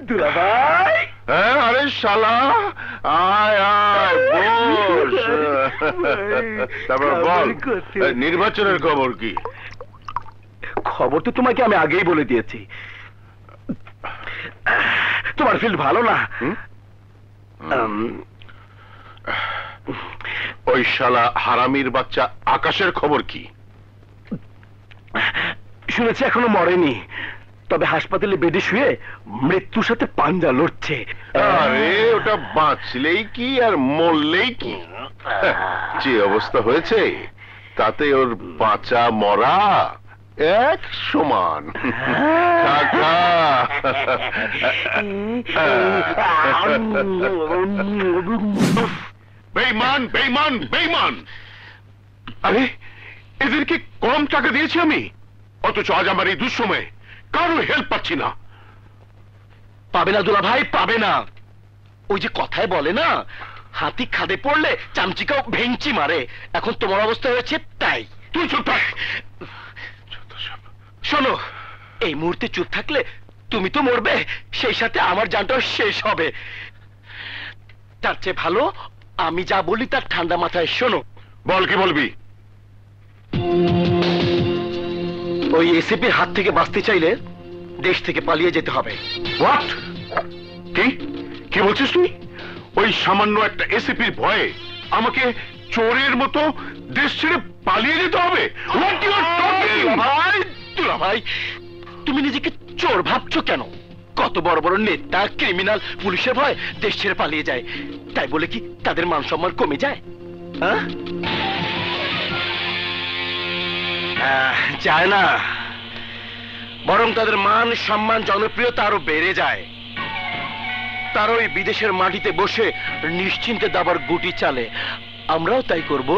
দুলাভাই। হ্যাঁ, আরে শালা, আয় আয় বস। তারপর বল, নির্বাচনের খবর কি? খবর তো তোমাকে আমি আগেই বলে দিয়েছি। তোমার ফিল্ড ভালো না। ওই শালা হারামির বাচ্চা আকাশের খবর কি? শুনেছি এখনো মরেনি, তবে হাসপাতালে বেডে শুয়ে মৃত্যুর সাথে পাঞ্জা লড়ছে। আরে ওটা বাঁচলেই কি আর মরলেই কি, যে অবস্থা হয়েছে তাতে ওর বাঁচা মরা এক সমান। কাকা বেঈমান বেঈমান বেঈমান। আরে এদেরকে কম টাকা দিয়েছি আমি, অথচ আজ আমার এই দুঃসময়ে কারো হেল্প পাচ্ছি না। পাবে না দুলাভাই, পাবে না। ওই যে কথায় বলে না, হাতি খাদে পড়লে চামচিকাও ভেঙচি মারে, এখন তোমার অবস্থা হয়েছে তাই। তুই চুপ থাক। শোনো, এই মুহূর্তে চুপ থাকলে তুমি তো মরবে, সেই সাথে আমার জানটাও শেষ হবে। তার চেয়ে ভালো আমি যা বলি তার ঠান্ডা মাথায় শোনো। বল, কি বলবি? ওই এসিপির হাত থেকে বাঁচতে চাইলে দেশ থেকে পালিয়ে যেতে হবে। হোয়াট? কি কি বলছিস তুই? ওই সামান্য একটা এসিপির ভয়ে আমাকে চোরের মতো দেশ ছেড়ে পালিয়ে যেতে হবে? What you are talking? ভাই দুলাভাই, তুমি নিজেকে চোর ভাবছো কেন? কত বড় বড় নেতা, ক্রিমিনাল পুলিশের ভয় দেশ ছেড়ে পালিয়ে যায়, তাই বলে কি তাদের মান সম্মান কমে যায়? যায় না, বরং তাদের মান সম্মান জনপ্রিয়তা আরো বেড়ে যায়। তারা ওই বিদেশের মাটিতে বসে নিশ্চিন্তে দাবার গুটি চালে, আমরাও তাই করব।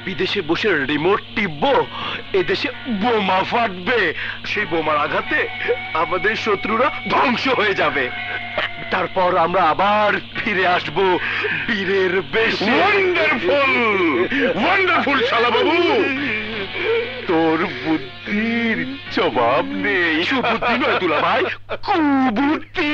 বিদেশে বসে রিমোট টিপবো, এদেশে বোমা ফাটবে, সেই বোমার আঘাতে আমাদের শত্রুরা ধ্বংস হয়ে যাবে, তারপর আমরা আবার ফিরে আসব বীরের বেশে। ওয়ান্ডারফুল ওয়ান্ডারফুল শালা বাবু, তোর বুদ্ধির জবাব নেই। সুবুদ্ধি নয় দুলাভাই, কুবুদ্ধি।